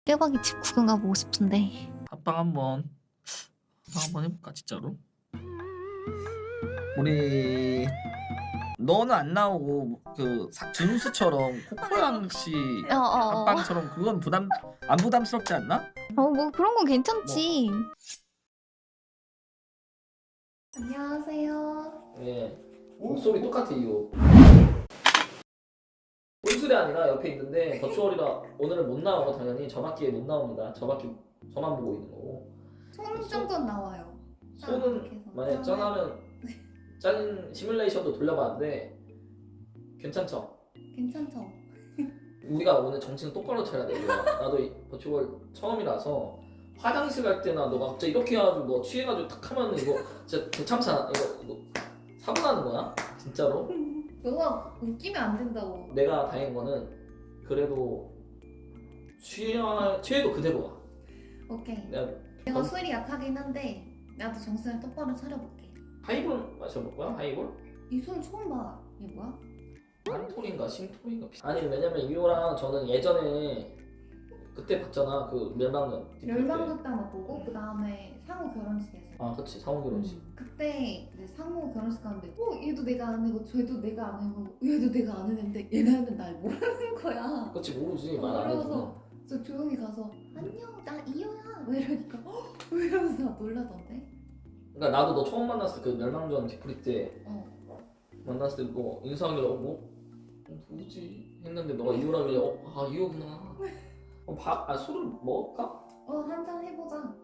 1박에 집 구경 가보고 싶은데. 합방 한번 해볼까 진짜로? 우리 너는 안 나오고 그 준수처럼 코코양 씨 합방처럼 그건 안 부담스럽지 않나? 뭐 그런 건 괜찮지. 안녕하세요. 예. 목소리 똑같아 이거. 꿀술이 아니라 옆에 있는데 버추얼이라 오늘은 못 나오고 당연히 저밖에 못 나옵니다. 저만 보고 있는 거고. 손 정도는 나와요. 손은 만약 짠하면 짠 시뮬레이션도 돌려봤는데 괜찮죠? 괜찮죠? 우리가 오늘 정신을 똑바로 차려야 돼. 나도 이 버추얼 처음이라서 화장실 갈 때나 너가 갑자기 이렇게 해가지고 너 취해가지고 탁 하면 이거 진짜 대참사 이거 사고 나는 거야? 진짜로? 너가 웃기면 안 된다고. 내가 다행인 거는 그래도 취해도 그대로야. 오케이. 내가 술이 약하긴 한데 나도 정신을 똑바로 차려볼게. 하이볼 마셔볼 거야? 하이볼? 이 손 처음 봐. 이게 뭐야? 한톨인가 심톨인가 아니 왜냐면 이호랑 저는 예전에 그때 봤잖아 그 멸망전 멸망극 때만 보고 그 다음에 상호 결혼식에서. 아 그치 상호 결혼식 그때 이제 상호 결혼식 가는데 얘도 내가 아는 거 쟤도 내가 아는 거 얘도 내가 아는 애인데 얘네는 날 모르는 거야. 그치 모르지 말 안 해주면 그래서 저 조용히 가서 안녕 나 이호야 왜 이러니까 왜 이러면서 놀라던데. 그러니까 나도 너 처음 만났을 때 그 멸망전 디프리 때 만났을 때 너 인사하길래 누구지 했는데 너가 이호라길래 아 이호구나 술을 먹을까? 한잔 해보자.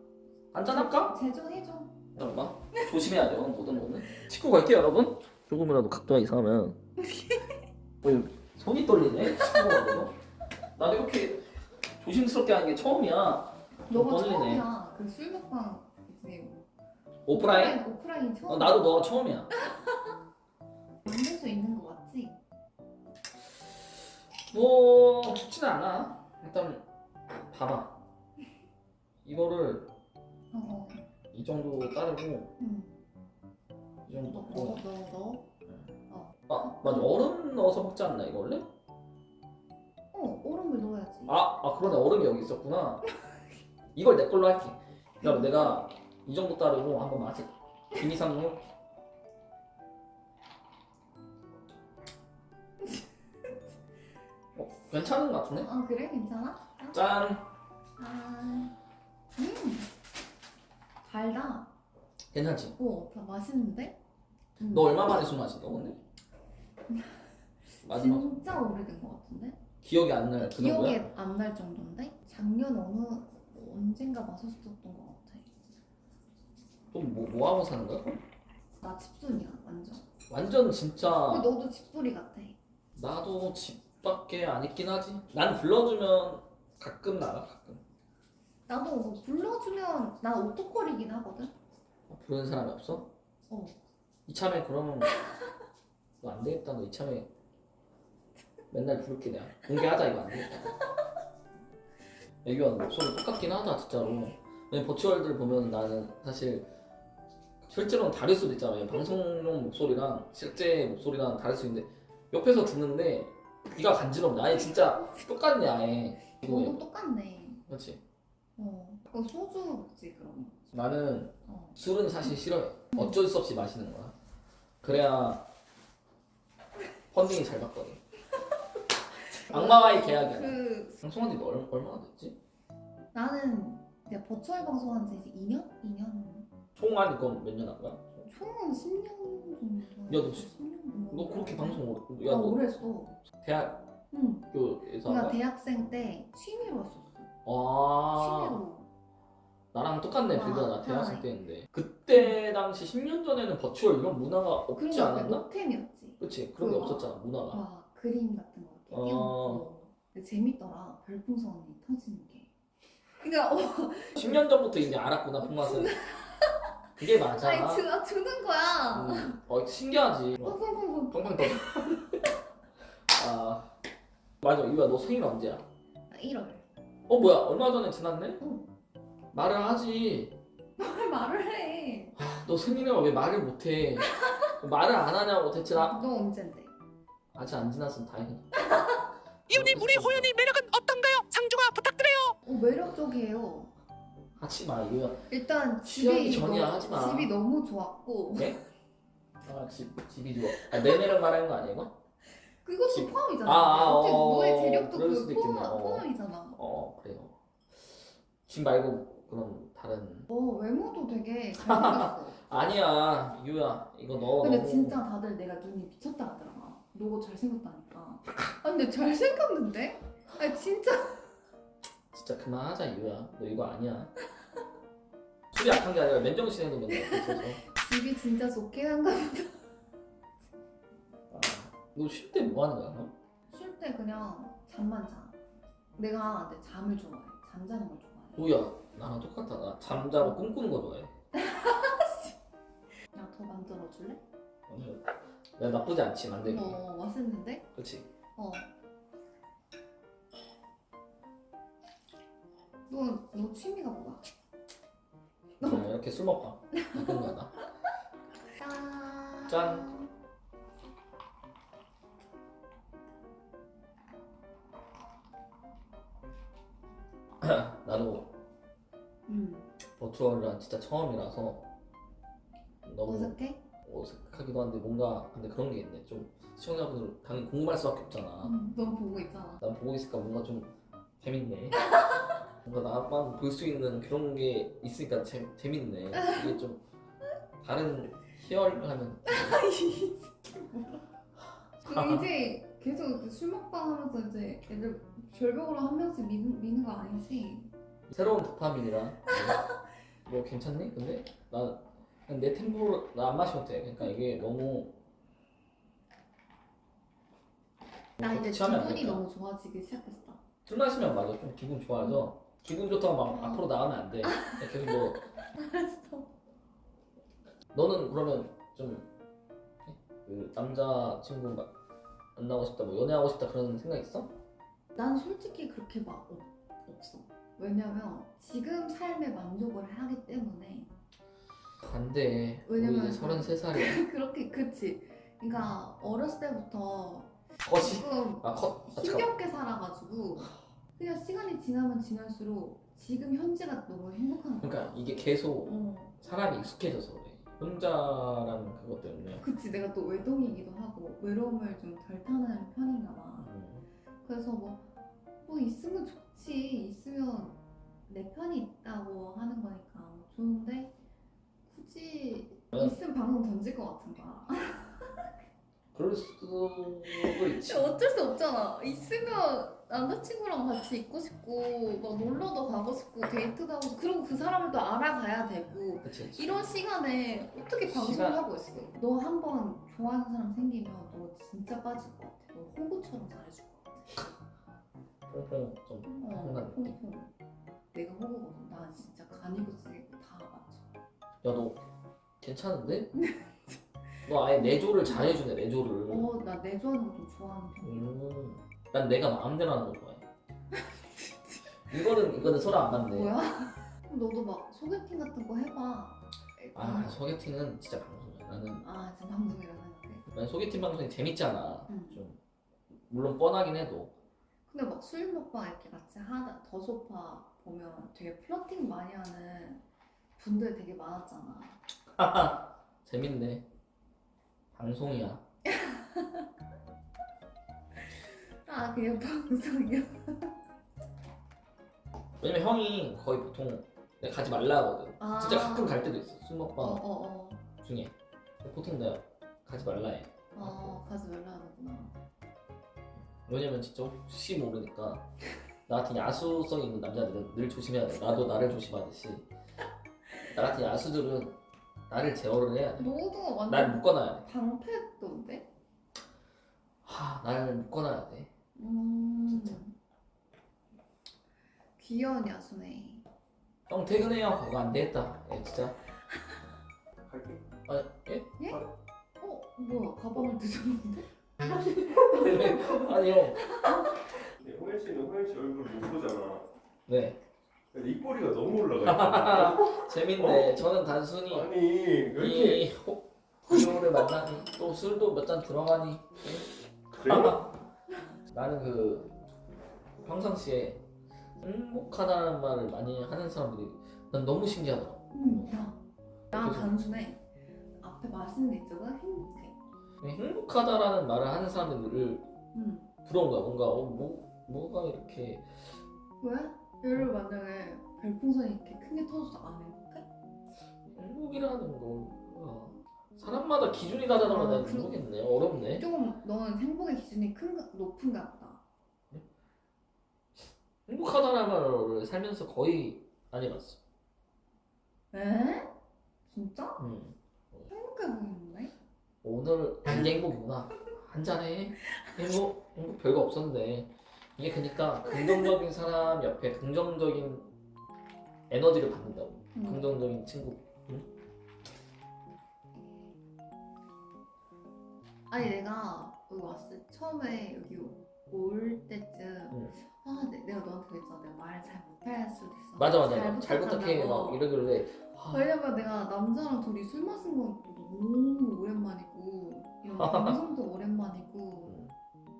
한잔 할까? 제조해줘. 잠깐만 조심해야 돼요 모든 거는 씻고 갈게요 여러분. 조금이라도 각도가 이상하면 손이 떨리네 씻고 가고 나도 이렇게 조심스럽게 하는 게 처음이야. 너가 떨리네. 처음이야. 그 술 먹방 이제 오프라인? 오프라인 처음. 나도 너가 처음이야. 만들 수 있는 거 맞지? 뭐 쉽지는 않아. 일단 봐봐. 이거를 이 정도 따르고 이 정도 넣고 너. 맞아 얼음 넣어서 먹지 않나 이거 원래? 얼음을 넣어야지. 그러네 얼음이 여기 있었구나. 이걸 내 걸로 할게. 그럼 내가 이 정도 따르고 한번 맛을 김 이상 넣어. 괜찮은 것 같은데? 그래 괜찮아? 짠! 달다. 괜찮지? 다 맛있는데? 너 얼마 만에 술 마신 거 근데? 마지막 진짜 오래된 거 같은데? 기억이 안 날 그 정도야? 기억이 안 날 정도인데? 작년 언젠가 마셨었던 거 같아. 또 뭐 하고 사는 거야? 나 집순이야 완전. 완전 진짜 너도 집돌이 같아. 나도 집밖에 안 있긴 하지. 난 불러주면 가끔 나가 가끔. 나도 뭐 불러주면 난 오토콜이긴 하거든. 부르는 사람이 없어? 이참에 그러면 너 안 되겠다. 너 이참에 맨날 부를게 내가. 공개하자 이거 안 되겠다. 애교한 목소리 똑같긴 하다 진짜로. 왜냐면 버추얼들 보면 나는 사실 실제로는 다를 수도 있잖아. 방송용 목소리랑 실제 목소리랑 다를 수 있는데 옆에서 듣는데 귀가 간지럽네. 아니 진짜 똑같네 아예. 너도 똑같네. 그렇지. 소주 먹지 그럼. 나는 술은 사실 싫어해. 어쩔 수 없이 마시는 거야. 그래야 펀딩이 잘 받거든. 악마와의 계약이야. 방송한 지 얼마나 됐지? 나는 내가 버추얼 방송한 지 이제 2년? 2년. 총 한 이건 몇 년 한 거야? 총 10년 정도. 야, 너 10년 정도. 너 그렇게 방송 나 오래 했어. 대학교에서 한 나 거야? 대학생 때 취미로 했었어. 아 취미로. 나랑 똑같네. 빌드가 나 대학생 아. 때였는데 그때 당시 10년 전에는 버추얼 이런 문화가 없지 그러니까 않았나? 노템이었지. 그치 그런 게 그거. 없었잖아 문화가. 그림 같은 거 이렇게 띄워놓고. 근데 재밌더라. 별풍선이 터지는 게. 그러니까 10년 전부터 이제 알았구나 풍맛은. 그게 맞아. 아니 주는 거야. 신기하지. 펑펑펑펑. 팡팡 터져. 맞아. 이거야 너 생일 언제야? 1월. 뭐야 얼마 전에 지났네? 응. 말을 하지. 말을 해. 너 생일에 왜 말을 못해? 말을 안 하냐고 대체 나 너 언젠데? 아직 안 지났으면 다행이다. 이웃님 우리 호연이 매력은 어떤가요? 상중하 부탁드려요. 매력적이에요. 하지 마 이유야. 일단 취하기 집이 전이야, 하지 마. 집이 너무 좋았고 네? 아 집이 좋아. 아 내 매력 말하는 거 아니야 이거? 그것도 집. 포함이잖아. 어떻게 너의 재력도 그럴 그 수도 있겠네. 포함이잖아. 그래요. 집 말고 그럼 다른. 외모도 되게 잘생겼어. 아니야 이유야 이거 너 근데 너무. 진짜 다들 내가 눈이 미쳤다 하더라. 너가 잘생겼다니까. 아 근데 잘생겼는데? 아니 진짜. 진짜 그만하자 이유야. 너 이거 아니야. 술이 약한 게 아니라 맨정신에도 맨날 있어서. 집이 진짜 좋긴 한가 보다. 너 쉴 때 뭐 하는 거야? 너? 쉴 때 그냥 잠만 자. 내가 근데 잠을 좋아해. 잠자는 걸 좋아해. 뭐야 나랑 똑같아. 나 잠자고 꿈꾸는 거 좋아해. 야 더 만들어 줄래? 내가 나쁘지 않지 만들기. 맛있는데? 그렇지. 너 취미가 뭐야? 그냥 이렇게 술 먹방 바꾼 거야 나. 짠. 짠. 나도 버추얼이란 진짜 처음이라서 너무 어색해? 어색하기도 한데 뭔가 근데 그런 게 있네. 좀 시청자분들 당연히 궁금할 수밖에 없잖아. 너 보고 있잖아. 난 보고 있으니까 뭔가 좀 재밌네. 뭔가 나만 볼 수 있는 그런 게 있으니까 재밌네. 이게 좀 다른 희열하면 이제 계속 술 먹방 하면서 이제 애들 절벽으로 한 명씩 미는 거 아니지? 새로운 도파민이라. 뭐 괜찮니? 근데 내 템포로 나 안 마셔도 돼. 그러니까 이게 너무 나 이제 취하면 안 기분이 될까? 너무 좋아지기 시작했어. 술 마시면 맞아. 좀 기분 좋아져. 기분 좋다고 막 앞으로 나가면 안 돼. 계속 뭐 알았어. 너는 그러면 좀 그 남자 친구 만나고 싶다, 뭐 연애하고 싶다 그런 생각 있어? 난 솔직히 그렇게 막 없어. 왜냐면 지금 삶에 만족을 하기 때문에. 안 돼. 우리 왜냐면 이제 33살이야. 그렇게 그치. 그러니까 어렸을 때부터 거시. 조금 잠깐. 힘겹게 살아가지고 그냥 시간이 지나면 지날수록 지금 현재가 너무 행복한 거야. 그러니까 이게 계속 사람이 익숙해져서 그래. 혼자라는 그것 때문에. 그치, 내가 또 외동이기도 하고 외로움을 좀 덜 타는 편인가 봐. 그래서 뭐 있으면 좋지. 있으면 내 편이 있다고 하는 거니까 좋은데 굳이 있으면 방송 던질 것 같은 거야. 그럴 수도 있지. 어쩔 수 없잖아. 있으면 남자친구랑 같이 있고 싶고 막 놀러도 가고 싶고 데이트도 하고 싶고 그리고 그 사람을 또 알아가야 되고 그치. 이런 시간에 어떻게 방송을 하고 있어? 너 한 번 좋아하는 사람 생기면 너 진짜 빠질 것 같아. 너 호구처럼 잘해줄 것 같아. 퐁퐁 좀 혼난 느낌. 퐁퐁. 내가 호구거든. 나 진짜 간이고 쓰고 다 맞춰. 야 너 괜찮은데? 너 아예 내조를 잘해주네. 내조를. 나 내조하는 거 좀 좋아하는 편이야. 난 내가 마음대로 하는 거 좋아해. 이거는 서로 안 맞네. 뭐야? 그럼 너도 막 소개팅 같은 거 해봐. 소개팅은 진짜 방송이야. 나는 지금 방송이라 생각해. 난 소개팅 방송이 재밌잖아. 응. 좀 물론 뻔하긴 해도. 근데 막 술 먹방 이렇게 같이 하다 더 소파 보면 되게 플러팅 많이 하는 분들 되게 많았잖아. 재밌네. 방송이야. 그냥 방송이야. 왜냐면 형이 거의 보통 내가 가지 말라 하거든. 진짜 가끔 갈 때도 있어. 술 먹방 중에. 보통 내가 가지 말라 해. 가지 말라 하는구나. 왜냐면 진짜 혹시 모르니까 나한테 야수성 있는 남자들은 늘 조심해야 돼. 나도 나를 조심하듯이 나 같은 야수들은 나를 제어를 해야 돼. 너도 완전 날 묶어놔야 돼. 방패던데? 나를 묶어놔야 돼. 진짜. 귀여운 야수네. 형 퇴근해요. 이거 안 되겠다. 진짜. 갈게. 예? 뭐야 가방을 늦었는데? 아니 형. 네, 호연 씨는 호연 씨 얼굴 못 보잖아. 네. 근데 입꼬리가 너무 올라가. 재밌네. 저는 단순히 아니 왜 이렇게 이 고요를 만나니 또 술도 몇 잔 들어가니. 그래? 나는 그 평상시에 행복하다는 말을 많이 하는 사람들이 난 너무 신기하더라. 야, 나 그래서- 단순해. 앞에 말씀드 있잖아. 행복해. 행복하다라는 말을 하는 사람들을 응. 부러운 거야. 뭔가 뭐가 이렇게 왜? 얘를 만약에 별풍선이 이렇게 큰 게 터져서 안 행복해? 행복이라는 거 사람마다 기준이 다르다는 건 아, 난 그럼- 모르겠네. 어렵네. 조금 너는 행복의 기준이 높은가 보다. 행복하다는 말을 살면서 거의 안 해봤어. 에? 진짜? 음. 행복해 보이는데? 오늘 이게 행복이구나. 한잔해. 행복 별거 없었는데 이게 그러니까 긍정적인 사람 옆에 긍정적인 에너지를 받는다고. 응. 긍정적인 친구. 아니 내가 여기 왔을 때 처음에 여기 올 때쯤 응. 내가 너한테 그랬잖아. 내가 말을 잘 못할 수도 있어. 맞아. 잘 부탁해 부탁한다고. 막 이러길래 왜냐면 내가 남자랑 둘이 술 마신 건 너무 오랜만이고 이런 방송도 오랜만이고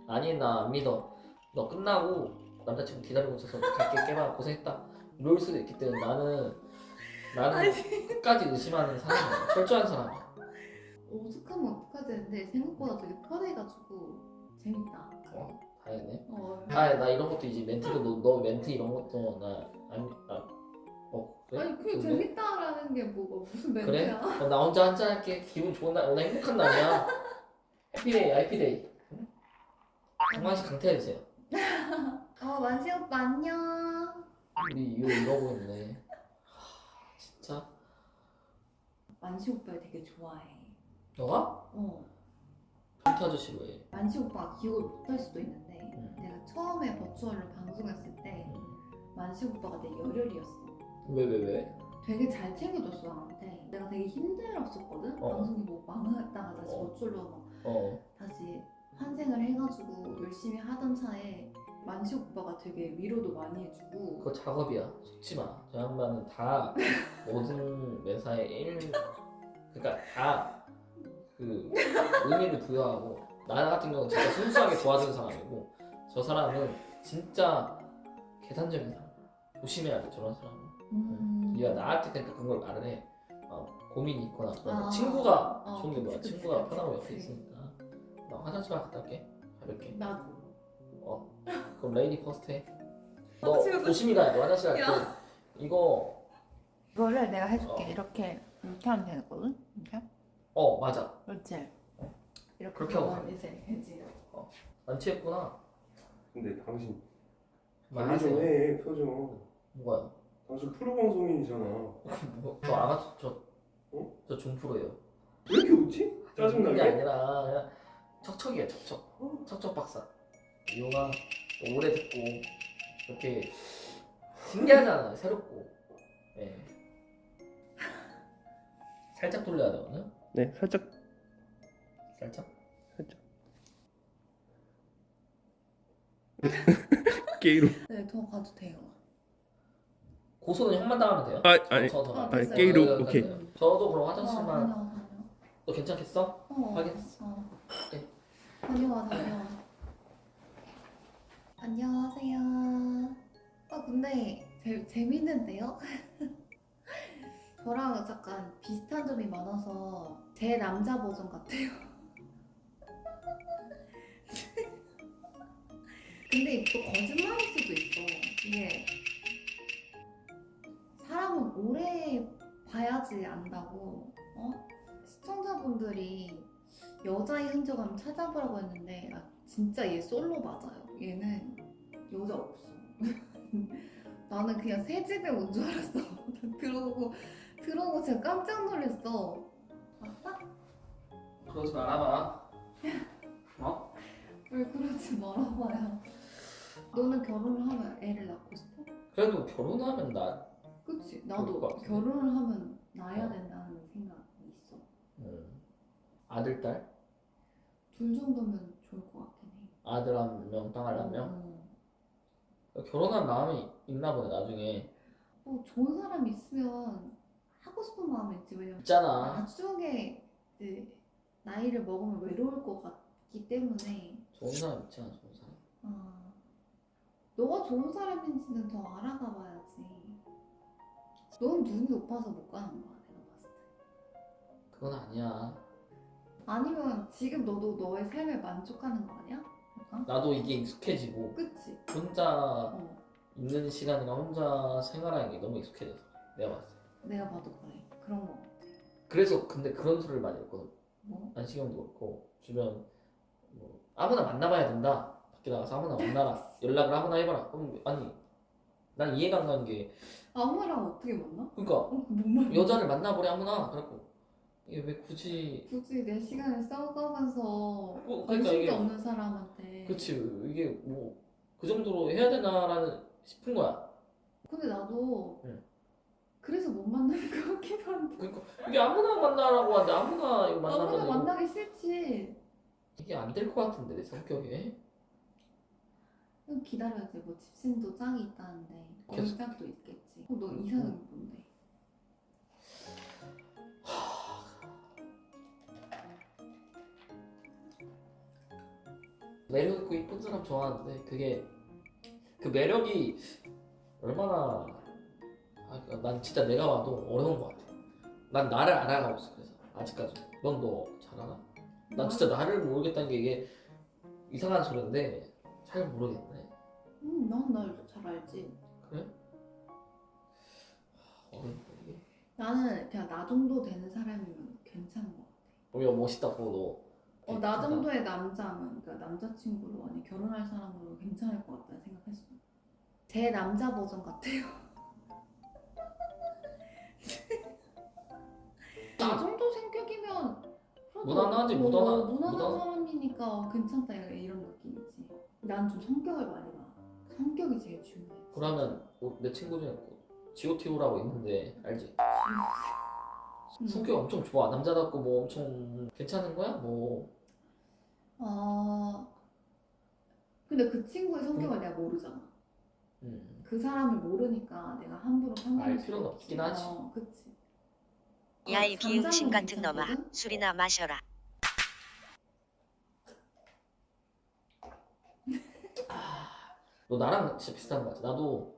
아니 나 안 믿어. 너 끝나고 남자친구 기다리고 있어서 갈게 깨봐 고생했다. 이럴 수도 있기 때문에 나는 끝까지 의심하는 사람이야. 철저한 사람이야. 어떡하면 어떡하지 했는데 생각보다 되게 편해가지고 재밌다. 다행이네. 나 이런 것도 이제 멘트도 너 멘트 이런 것도 그래? 아니 그게 좋네? 재밌다라는 게 뭐가 무슨 그래? 멘트야? 나 혼자 한잔 할게. 기분 좋은 날 오늘 행복한 날이야. 해피데이 해피데이. 강만식 강퇴해주세요. 만시 오빠 안녕. 우리 이러고 있네. 진짜? 만시 오빠를 되게 좋아해. 너가? 어. 변태 아저씨 왜? 만시 오빠가 기억을 못할 수도 있는데 응. 내가 처음에 버추얼로 방송했을 때 만시 오빠가 내 열혈이었어. 왜? 되게 잘 챙겨줬어 나한테. 내가 되게 힘들었었거든. 어. 방송이 뭐 망했다가 다시 어. 버추얼로 막 다시 환생을 해가지고 열심히 하던 차에 만시 오빠가 되게 위로도 많이 해주고. 그거 작업이야. 속지 마. 저 양반은 다 모든 매사에 그러니까 다 그 의미를 부여하고 나 같은 경우는 진짜 순수하게 도와주는 사람이고 저 사람은 진짜 계산적인 사람. 조심해야 돼 저런 사람은. 얘가 나한테 그러니까 그런 걸 말을 해. 고민이 있거나 그러면 친구가 좋은 게 뭐야? 그치, 친구가 그치, 편하고 옆에 그치. 있으니까. 나 화장실 갔다 올게. 가볍게. 나도. 그럼 레이디 퍼스트 해. 너 화장실 조심히 가야 돼. 화장실 갈 때. 야. 이거 이거를 내가 해줄게. 어. 이렇게 하면 되거든. 이렇게. 맞아. 그렇지. 이렇게 그렇게 하고 하면 이제 되지. 안 취했구나. 근데 당신 말 관리 좀 하세요. 해 표정. 뭐야? 당신 프로 방송인이잖아. 저 아마추어 어? 저 중프로예요. 왜 이렇게 웃지? 그게 짜증나게? 아니라 그냥 척척이에요. 척척 박사. 이거가 오래 듣고 이렇게 신기하잖아요. 새롭고. 예. 살짝 돌려야 되거든요. 네 살짝. 살짝. 게이로. 네, 더 가도 돼요. 고소는 형만 당하면 돼요. 아니. 더 가. 아니, 게이로, 오케이. 저도 그럼 화장실만. 다녀와. 너 괜찮겠어? 확인했어. 네. 다녀와. 안녕하세요. 근데 재밌는데요? 저랑 약간 비슷한 점이 많아서 제 남자 버전 같아요. 근데 또 거짓말일 수도 있어. 이게 사람은 오래 봐야지 안다고. 시청자분들이 여자의 흔적 한번 찾아보라고 했는데 진짜 얘 솔로 맞아요. 얘는 여자 없어. 나는 그냥 새 집에 온 줄 알았어. 들어오고 진짜 깜짝 놀랐어. 아빠? 그러지 말아봐. 왜 그러지 말아봐요. 너는 결혼을 하면 애를 낳고 싶어? 그래도 결혼하면 나. 그치? 그럴 나도 것 같은데. 결혼을 하면 낳아야 된다는 생각이 있어. 아들 딸? 둘 정도면 좋을 것 같긴 해. 아들 한 명, 딸 한 명. 결혼한 마음이 있나 보네 나중에. 좋은 사람 있으면 하고 싶은 마음이 있지. 왜냐면 있잖아. 나중에 이제 나이를 먹으면 외로울 것 같기 때문에. 좋은 사람 있잖아 좋은 사람. 너가 좋은 사람인지는 더 알아가 봐야지. 넌 눈이 높아서 못 가는 거야, 내가 봤을 때. 그건 아니야. 아니면 지금 너도 너의 삶에 만족하는 거 아니야? 약간? 나도 이게 익숙해지고 그치? 혼자 어. 있는 시간이랑 혼자 생활하는 게 너무 익숙해져서 내가 봤을 때. 내가 봐도 그래. 그런 거 같아. 그래서 근데 그런 소리를 많이 듣거든. 뭐? 안시경도 그렇고 주변 뭐 아무나 만나봐야 된다. 밖에 나가서 아무나 만나라. 연락을 아무나 해봐라. 그럼 아니 난 이해가 안 가는 게 아무랑 어떻게 만나? 그러니까 뭔 말이야? 여자를 만나보래 아무나. 그래갖고 이게 왜 굳이 굳이 내 시간을 써가면서 그러니까 관심도 이게 없는 사람한테. 그치 이게 뭐 그 정도로 해야 되나라는 싶은 거야. 근데 나도 응. 그래서 못 만나는 것 같기도 한데. 그러니까 이게 아무나 만나라고 하는데 아무나 이거 아무나 만나면 만나기 싫지. 이게 안 될 것 같은데 내 성격에. 좀 기다려야지. 뭐 집신도 짝이 있다는데 어느 계속- 짝도 있겠지. 너 이상형이 뭔데? 매력 있고 이쁜 사람 좋아하는데 그게 그 매력이 얼마나 난 진짜 내가 봐도 어려운 것 같아. 난 나를 알아가고 있어. 그래서 아직까지. 넌 너 잘 알아? 난 진짜 나를 모르겠다는 게 이게 이상한 소리인데 잘 모르겠네. 난 날 잘 알지. 그래? 어려운데 이게. 나는 그냥 나 정도 되는 사람이면 괜찮은 것 같아. 우리가 멋있다고 너. 나 정도의 남자면, 그러니까 남자친구로 아니 결혼할 사람으로 괜찮을 것 같다는 생각했어. 제 남자 버전 같아요. 나 정도 성격이면 그래도 무난하지, 무난한 무난한. 사람이니까 괜찮다 이런 느낌이지. 난 좀 성격을 많이 봐. 성격이 제일 중요해. 그러면 내 친구 중에 GOTO라고 있는데 알지? 성격 엄청 좋아. 남자답고 뭐 엄청 괜찮은 거야? 뭐 근데 그 친구의 성격을 내가 모르잖아. 그 사람을 모르니까 내가 함부로 판단할 알 수가 필요는 없지. 없긴 하지. 그치. 야 이 비응신 잠자는 같은 놈아 괜찮거든? 술이나 마셔라. 너 나랑 진짜 비슷한 거 같아. 나도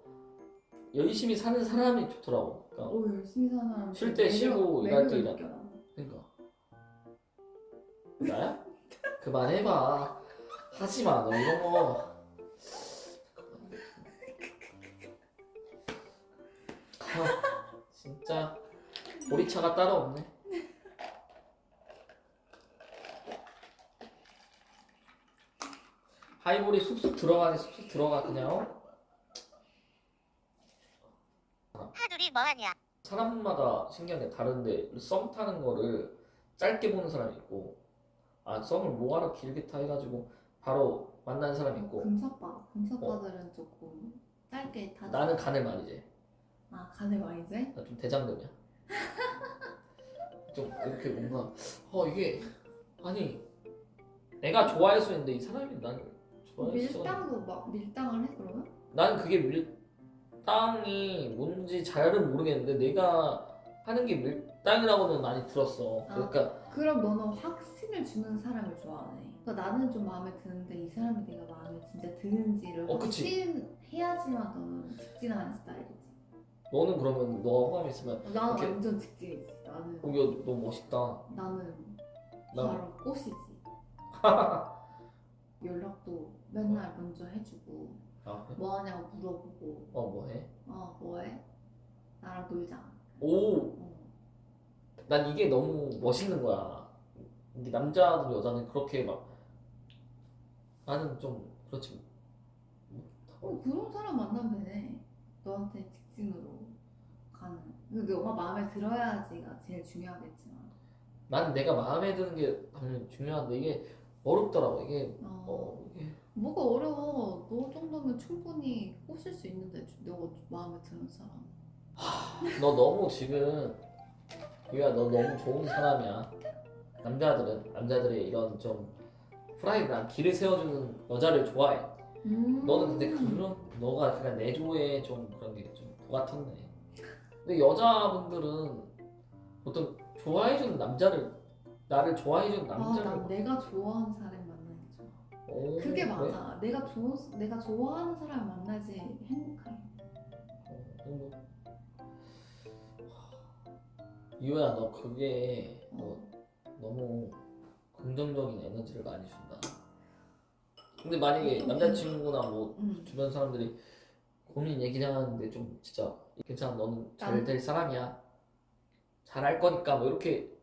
열심히 사는 사람이 좋더라고. 그러니까 열심히 사는 사람. 쉴때 쉬고 일할 때 일하고. 일하고. 그러니까 나야? 그만해봐. 하지마 너 이런 거. 진짜 보리차가 따로 없네. 하이볼이 쑥쑥 들어가네. 쑥쑥 들어가 그냥. 하둘이 뭐하냐? 사람마다 신기한 게 다른데 썸 타는 거를 짧게 보는 사람이 있고 썸을 뭐하러 길게 타 해가지고 바로 만나는 사람이 있고 금사빠들은 조금 짧게 타지. 나는 간을 많이 재. 간을 많이 재? 나 좀 대장금이야. 좀 이렇게 뭔가 이게 아니 내가 좋아할 수 있는데 이 사람이 나를 좋아할 수 밀당도 막 밀당을 해 그러면? 나는 그게 밀당이 뭔지 잘은 모르겠는데 내가 하는 게 밀당이라고는 많이 들었어. 그러니까 그럼 너는 확신을 주는 사람을 좋아하네. 그러니까 나는 좀 마음에 드는데 이 사람이 내가 마음에 진짜 드는지를 그치. 확신해야지만 너는 직진하는 스타일이지. 너는 그러면 너가 호감이 있으면 나는 이렇게- 완전 직진이지. 나는 야 너무 멋있다. 나는 나 바로 꽃이지. 연락도 맨날 먼저 해주고 그래? 뭐 하냐고 물어보고 뭐해? 뭐해? 나랑 놀자. 오, 어. 난 이게 너무 멋있는 거야. 이게 남자든 여자는 그렇게 막 나는 좀 그렇지 그런 사람 만나면 되네. 너한테 직진으로 가는. 근데 너가 마음에 들어야지가 제일 중요하겠지만. 나는 내가 마음에 드는 게 당연히 중요한데 이게 어렵더라고 이게 이게 뭐가 어려워. 너 정도면 충분히 꼬실 수 있는데 너가 마음에 드는 사람. 너 너무 지금 유야 너 너무 좋은 사람이야. 남자들의 이런 좀 프라이드한 길을 세워주는 여자를 좋아해. 너는 근데 너가 그냥 내조에 좀 그런 게 좀 같았네. 근데 여자분들은 보통 좋아해주는 남자를 나를 좋아해주는 남자를 난 내가 좋아하는 사람 만나는 게 좋아. 오, 그게 그래? 맞아. 내가 좋아하는 사람 만나지 행복해. 행복. 이호야, 너 그게 너 너무 긍정적인 에너지를 많이 준다. 근데 만약에 남자친구나 뭐 응. 주변 사람들이 고민 얘기하는데 좀 진짜 괜찮아, 너는 잘 될 사람이야, 잘할 거니까 뭐 이렇게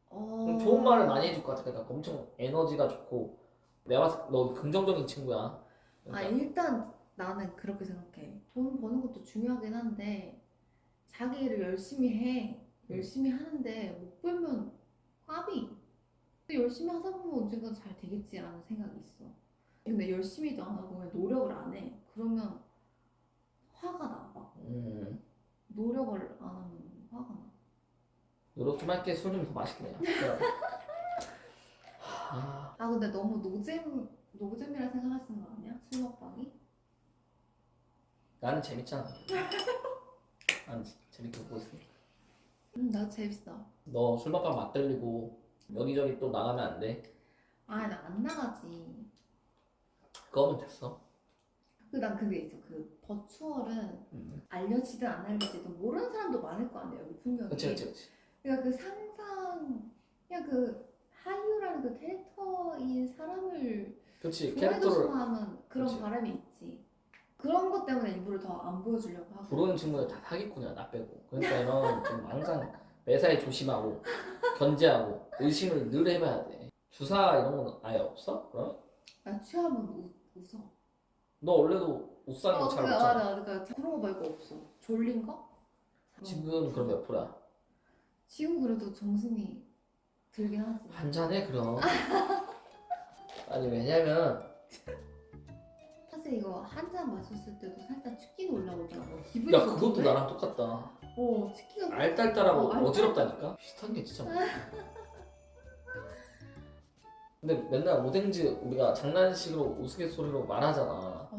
좀 좋은 말을 많이 해줄 것 같아. 그러니까 엄청 에너지가 좋고 내가 봤을 때 너 긍정적인 친구야. 아 그러니까 일단 나는 그렇게 생각해. 돈 버는 것도 중요하긴 한데 자기 일을 열심히 해. 열심히 하는데 못 벌면 꽈비. 근데 열심히 하다 보면 언젠가 잘 되겠지 라는 생각이 있어. 근데 열심히도 안 하고 그냥 노력을 안 해. 그러면 화가 나. 막 노력을 안 하면 화가 나. 노력 좀 할게. 술 좀 더 맛있게 내요. 아, 아 근데 너무 노잼이라 생각하시는 거 아니야? 술 먹방이? 나는 재밌잖아. 난 재밌게 보고 있어. 나 재밌어. 너 술 먹방 맛들리고 여기저기 또 나가면 안 돼. 아 나 안 나가지. 그거면 됐어. 난 그게 있어. 그 버추얼은 알려지든 안 알려지든 모르는 사람도 많을 거 아니야. 여기 분명히. 그치. 그러니까 그 상상 그냥 그 하이유라는 그 캐릭터인 사람을 그치, 좋아해서 캐릭터를 좋아하면 그런 그치. 바람이 있지. 그런 것 때문에 일부러 더 안 보여주려고 하고. 부르는 친구들 다 사기꾼이야, 나 빼고. 그러니까 이런 좀 항상 매사에 조심하고 견제하고 의심을 늘 해봐야 돼. 주사 이런 건 아예 없어? 그럼? 나 취하면 웃어. 너 원래도 웃상이 잘 그래, 없잖아. 맞아. 그러니까 그런 거 말고 없어. 졸린 거? 지금 그럼 몇 프로야? 지금 그래도 정신이 들긴 하지. 한 잔해 그럼. 아니 왜냐면 사실 이거 한 잔 마셨을 때도 살짝 취기는 올라오잖아. 기분이 야 좋던데? 그것도 나랑 똑같다. 취기가 알딸딸하고 알딸딸? 어지럽다니까? 비슷한 게 진짜 많아. 근데 맨날 오뎅즈 우리가 장난식으로 우스갯소리로 말하잖아.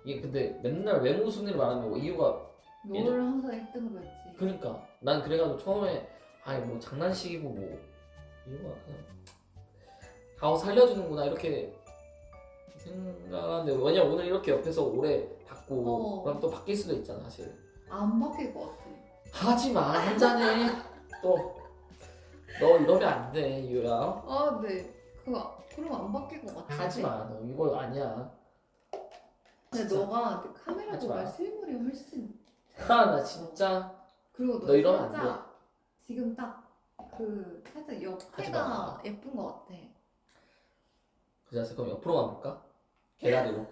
이게 근데 맨날 외모 순위를 말하는 거 이유가 너를 항상 1등으로 했지. 그러니까 난 그래가지고 처음에 아니 뭐 장난식이고 뭐 이유가 그냥 다 살려주는구나 이렇게 생각하는데 왜냐면 오늘 이렇게 옆에서 오래 봤고 그럼 또 바뀔 수도 있잖아 사실. 안 바뀔 것 같아. 하지마 한 잔해. 또 너 이러면 안 돼 이유야. 아, 네. 그럼 안 바뀔 것 같아. 하지마 너 이거 아니야. 근데 진짜. 너가 카메라 하지 보면 마. 실물이 훨씬. 나 진짜 그리고 너 이러면 안 살짝 지금 딱 그 살짝 하지 옆에가 마. 예쁜 것 같아. 그 자세 그럼 옆으로만 볼까? 개다리로.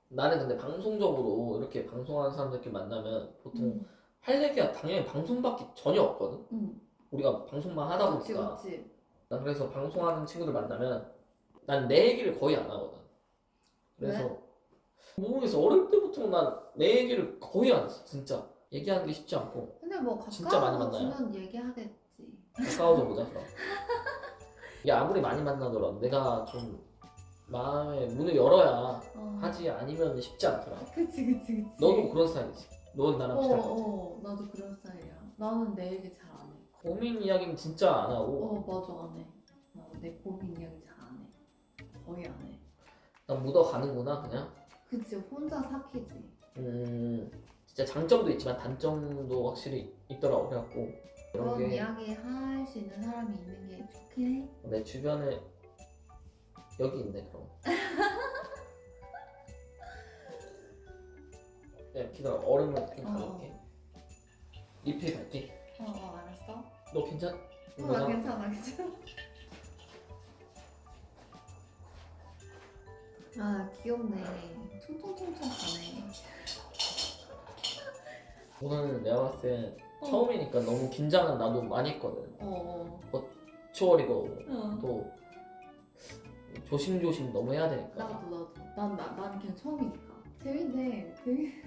나는 근데 방송적으로 이렇게 방송하는 사람들끼리 만나면 보통 할 얘기가 당연히 방송밖에 전혀 없거든. 우리가 방송만 하다 그치, 보니까. 그치. 난 그래서 방송하는 친구들 만나면 난 내 얘기를 거의 안 하거든. 그래서 모르겠어. 어릴 때부터 난 내 얘기를 거의 안 했어. 진짜 얘기하는 게 쉽지 않고. 근데 뭐 진짜 많이 만나요. 가까워지면 얘기하겠지. 가까워져 보자 그럼. 이게 아무리 많이 만나더라도 내가 좀 마음의 문을 열어야 하지 아니면 쉽지 않더라. 그치. 너도 그런 스타일이지. 넌 나랑 비슷할 것 같아. 나도 그런 스타일이야. 나는 내 얘기 잘 안 해. 고민 이야기는 진짜 안 하고 맞아, 안 해. 내 고민 이야기 잘 안 해. 거의 안 해. 난 묻어가는구나 그냥. 그치, 혼자 삭히지. 진짜 장점도 있지만 단점도 확실히 있더라고. 그래갖고 이런 그런 게 이야기 할 수 있는 사람이 있는 게 좋긴 해. 내 주변에 여기 있네 그럼. 야 기다려 얼음을 좀 가져올게. 리필 갈게. 알았어. 너 괜찮? 나 괜찮아. 아, 귀엽네. 퉁퉁퉁퉁 가네. 오늘 내가 봤을 때 처음이니까 너무 긴장은 나도 많이 했거든. 어. 추월이고 또 조심조심 너무 해야 되니까. 나도. 난 그냥 처음이니까. 재밌네. 되게.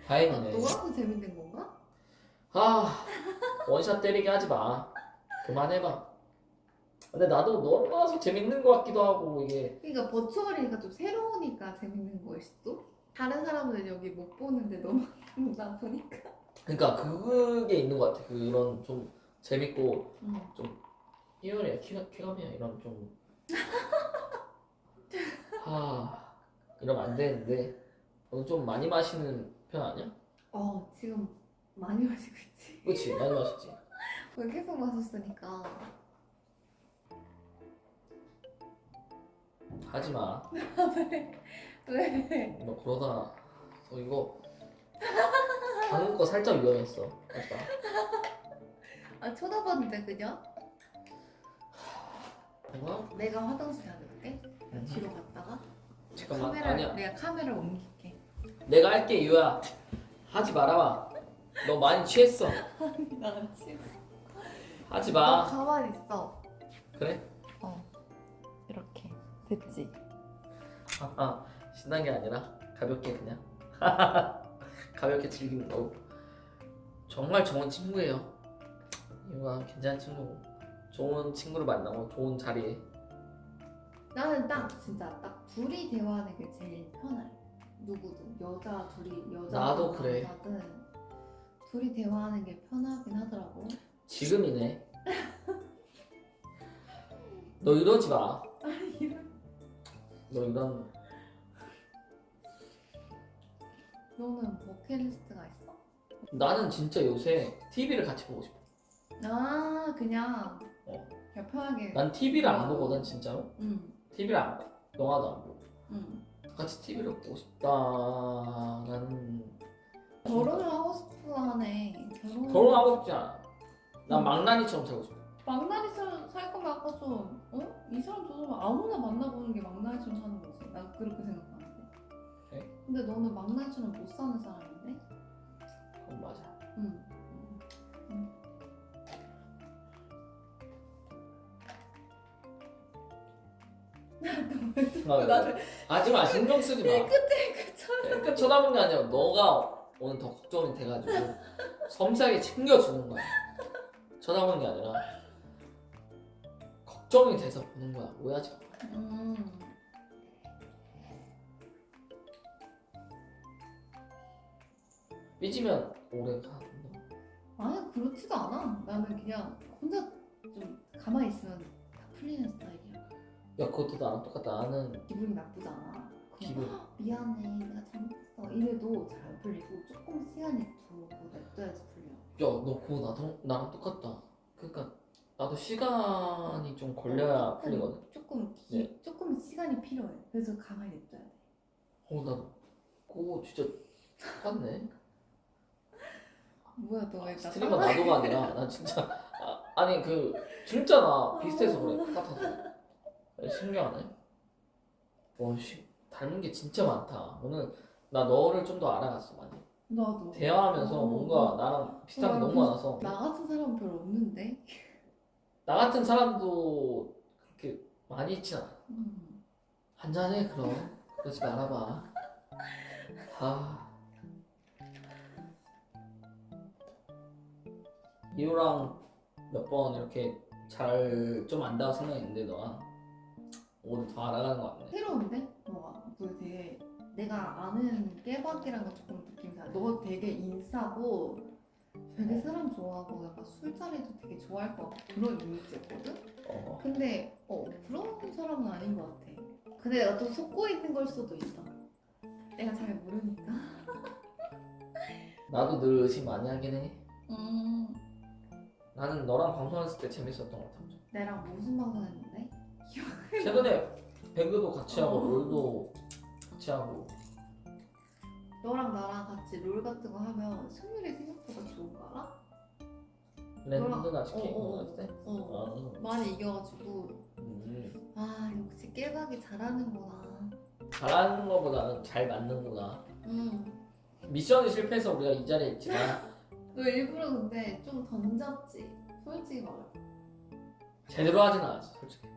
다행이네. 너가 재밌는 건가? 아 원샷 때리게 하지 마. 그만해봐. 근데 나도 너를 봐서 재밌는 것 같기도 하고 이게. 그러니까 버추얼이니까 좀 새로우니까 재밌는 거일 수도? 다른 사람들은 여기 못 보는데 너무 나 보니까. 그러니까 그게 있는 것 같아. 그런 좀 재밌고 응. 좀 희열이야 쾌감이야 이런 좀 이러면 안 되는데. 너 좀 많이 마시는 편 아니야? 지금 많이 마시고 있지. 그치, 많이 마셨지. 왜 계속 마셨으니까. 하지 마. 왜? 너 그러다 너 이거 방금 거 살짝 위험했어. 하지 마. 쳐다봤는데 그냥? 뭔가? 내가 화장실 다녀올게. 뒤로 갔다가 잠깐만. 카메라 아니야. 내가 카메라 옮길게. 내가 할게 유야. 하지 말아봐. 너 많이 취했어. 나안 취했어. 하지 너 마. 가만히 있어. 그래? 이렇게 됐지? 신난 게 아니라 가볍게 그냥 가볍게 즐기는 거. 정말 좋은 친구예요. 이유가 괜찮은 친구고 좋은 친구를 만나고 좋은 자리에. 나는 진짜 딱 둘이 대화하는 게 제일 편해. 누구든 여자 둘이 여자 나도 그래. 남자든 둘이 대화하는 게 편하긴 하더라고. 지금이네. 너 이러지 마. 너 이런. 너는 버킷리스트가 있어? 나는 진짜 요새 TV를 같이 보고 싶어. 그냥 어. 그냥 편하게. 난 TV를 안 보거든 진짜로. 응. TV를 안 봐. 영화도 안 보고. 응. 같이 TV를 보고 싶다라는. 결혼을 하고 싶어 하네. 결혼하고 싶지 않아. 난 망나니처럼 살고 싶어. 망나니처럼 살 거면 아까 좀 이 사람 저 사람 아무나 만나보는 게 망나니처럼 사는 거지. 난 그렇게 생각하는데. 그래? 근데 너는 망나니처럼 못 사는 사람인데? 그건 맞아. 응. 하지마 신경 쓰지 마. 끝에 끝 쳐다본 게 아니라 너가 오늘 더 걱정이 돼가지고 섬세하게 챙겨주는 거야. 쳐다보는 게 아니라 걱정이 돼서 보는 거야. 오해하지 마. 삐지면 오래 가. 아니 그렇지도 않아. 나는 그냥 혼자 좀 가만히 있으면 다 풀리는 스타일이야. 야 그것도 나랑 똑같다. 나는 기분이 나쁘지 않아. 그냥 기분. 미안해 내가 잘못했어 이래도 잘 안 풀리고 조금 시간이 두고 냅둬야지 풀려. 야 너 그거 나랑 똑같다. 그러니까 나도 시간이 좀 걸려야 풀리거든. 조금 시간이 필요해. 그래서 가만히 냅둬야 돼. 나도 그거 진짜 똑같네. 뭐야 너 왜 나 스트리머 나도가 아니라 나 진짜 아니 그 진짜 나 비슷해서 그래. 똑같아서. 신기하네. 닮은 게 진짜 많다. 오늘 나 너를 좀 더 알아갔어 많이. 나도 대화하면서 뭔가 나랑 비슷한 게 너무 많아서. 나 같은 사람은 별로 없는데. 나 같은 사람도 그렇게 많이 있진 않아. 음. 한잔해 그럼. 그러지 말아봐. 이유랑 몇 번 이렇게 잘 좀 안다고 생각했는데 너가 오늘 더 알아가는 거 같네. 새로운데? 너가 너 되게 내가 아는 깨박이랑은 조금 느낌이 달라. 너 되게 인싸고 되게 사람 좋아하고 약간 술자리도 되게 좋아할 것 같고 그런 이미지였거든? 근데 그런 사람은 아닌 것 같아. 근데 내가 또 속고 있는 걸 수도 있어. 내가 잘 모르니까. 나도 늘 의심 많이 하긴 해. 음. 나는 너랑 방송했을 때 재밌었던 것 같아. 내랑 무슨 방송 했는데? 최근에 배그도 같이 하고 롤도 같이 하고. 너랑 나랑 같이 롤 같은 거 하면 승률이 생각보다 좋은 거 알아? 랜드나 치킨 했을 때? 많이 이겨가지고 음. 역시 깨박이 잘하는구나. 잘하는 거보다는 잘 맞는구나. 미션이 실패해서 우리가 이 자리에 있지만 너 일부러 근데 좀 던졌지? 솔직히 말해. 제대로 하진 않았어 솔직히.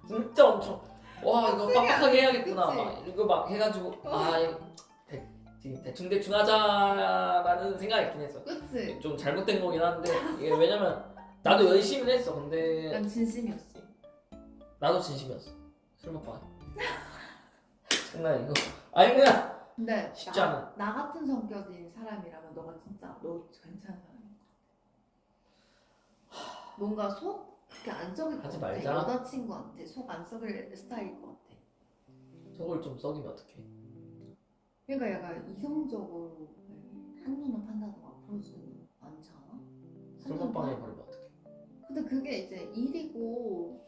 진짜 엄청 와 이거 빡빡하게 해야겠구나. 그치? 막 이거 막 해가지고 대충 하자라는 생각이 있긴 했어. 그치? 좀 잘못된 거긴 한데 이게 왜냐면 나도 열심히 했어. 근데 난 진심이었어. 나도 진심이었어. 술 먹고 와. 장난 이거 아니 그냥 근데 쉽지 않아. 나 같은 성격인 사람이라면 너가 진짜 너 괜찮은 사람이야. 뭔가 속 그렇게 안 썩일 것 하지 같아. 말자. 여자친구한테 속 안 썩일 스타일일 것 같아. 저걸 좀 썩이면 어떡해. 그러니까 약간 이성적으로 한눈을 판다던가 그러지는 않지 않아? 술먹방에 버리면 어떡해. 근데 그게 이제 일이고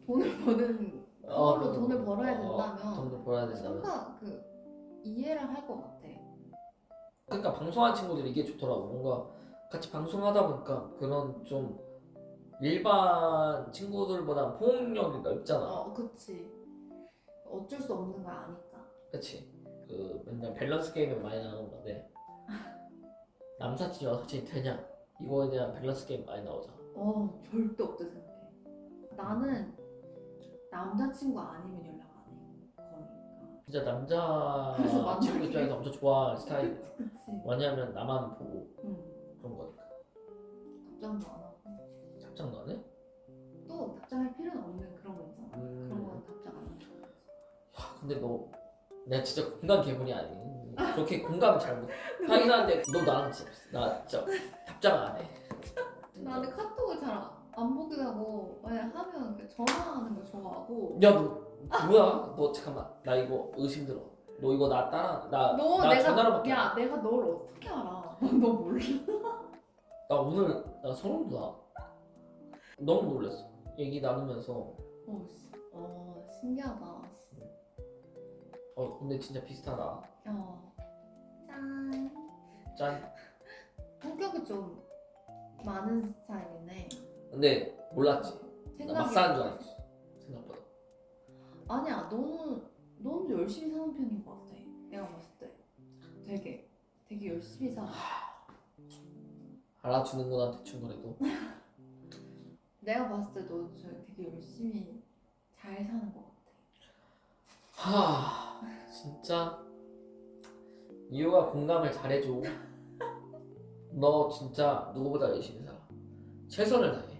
돈을 버는 그걸로 돈을 벌어야 된다면 돈을 벌어야 된다면. 뭔가 그 이해를 할 것 같아. 그러니까 방송하는 친구들이 이게 좋더라고. 뭔가 같이 방송하다 보니까 그런 좀 일반 친구들보다 포용력이 넓잖아. 그치. 어쩔 수 없는 걸 아니까. 그치? 그 맨날 밸런스 게임에 많이 나오는 건데 남사친 여사친이 되냐? 이거에 대한 밸런스 게임 많이 나오잖아. 절대 없다 생각해. 나는 남자친구 아니면 연락 안 해. 거의. 진짜 그래서 남자 친구 만나기- 입장에서 엄청 좋아하는 스타일. 그치. 왜냐면 나만 보고 응. 그런 거니까. 답장도 안 하고. 답장도 안 해? 또 답장할 필요는 없는 그런 거 있잖아. 그런 거는 답장 안 하고. 야, 근데 너 내가 진짜 공감 괴물이 아니. 그렇게 공감을 잘 못. 하긴 하는데 너 나랑 진짜 나 진짜 답장 안 해. 나는 카톡을 잘 안 보기도 하고 만약 하면 그 전화하는 걸 좋아하고. 야 너 뭐야? 너 잠깐만 나 이거 의심 들어. 너 이거 나 따라 나 전화로 받게. 야 내가 널 어떻게 알아? 너 몰라? 나 오늘 나 소름 돋아. 너무 놀랐어. 얘기 나누면서 신기하다. 근데 진짜 비슷하다. 짠. 짠. 성격이 좀 많은 스타일이네. 근데 몰랐지. 나 생각이 막사한 줄 알았지. 생각보다. 아니야, 너는 열심히 사는 편인 것 같아. 내가 봤을 때 되게 열심히 살아. 알아주는구나 대충 그래도. 내가 봤을 때 너 되게 열심히 잘 사는 것 같아. 진짜 이유가 공감을 잘해줘. 너 진짜 누구보다 열심히 살아. 최선을 다해.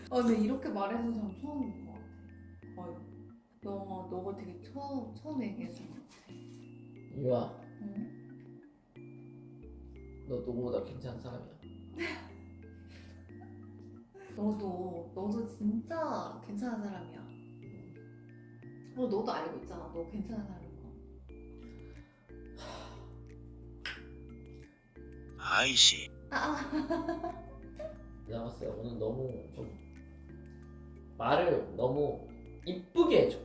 근데 이렇게 말해서 전 처음인 것 같아. 너가 되게 처음 얘기해서. 이유야 응? 너 누구보다 괜찮은 사람이야. 너도 진짜 괜찮은 사람이야. 너도 알고 있잖아. 너 괜찮은 사람인 거. 아이씨. 내가 봤을 때 오늘 너무 좀 말을 너무 이쁘게 해줘.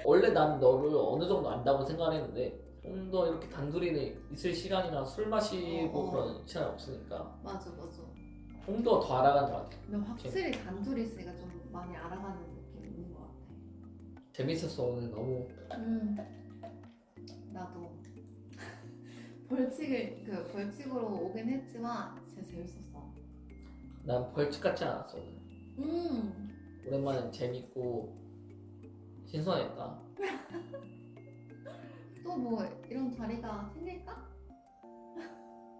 원래 난 너를 어느 정도 안다고 생각을 했는데 좀 더 이렇게 단둘이 있을 시간이나 술 마시고 그런 시간이 없으니까 맞아. 좀 더 알아가는 것 같아. 근데 확실히 단둘이 있으니까 좀 많이 알아가는 느낌이 있는 것 같아. 재밌었어 오늘 너무. 나도 벌칙으로 오긴 했지만 진짜 재밌었어. 난 벌칙 같지 않았어 오늘. 오랜만에 재밌고 신선했다. 또 뭐 이런 자리가 생길까?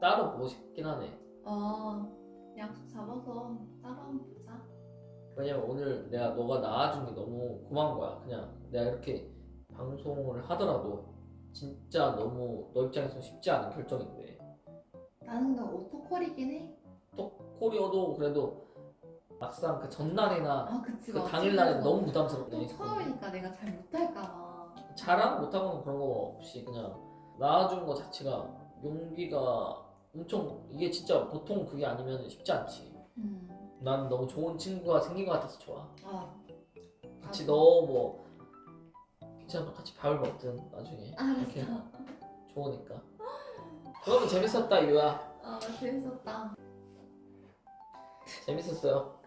따로 보고 싶긴 하네. 약속 잡아서 따로 한번 보자. 왜냐면 오늘 너가 나와준 게 너무 고마운 거야. 그냥 내가 이렇게 방송을 하더라도 진짜 너무 너 입장에서 쉽지 않은 결정인데 나는 너 오토콜이긴 해. 또 코리어도 그래도 막상 그 전날이나 그치. 그 맞지. 당일날에 그래서 너무 부담스럽네. 또 처음이니까 내가 잘 못할까봐. 잘하고 못하고는 그런 거 없이 그냥 나와준 거 자체가 용기가 엄청, 이게 진짜 보통 그게 아니면 쉽지 않지. 난 너무 좋은 친구가 생긴 것 같아서 좋아. 같이 너 뭐 괜찮아, 같이 밥을 먹든 나중에. 이렇게 알았어. 좋으니까. 그러면 재밌었다 유아. 재밌었다. 재밌었어요.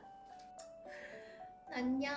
안녕.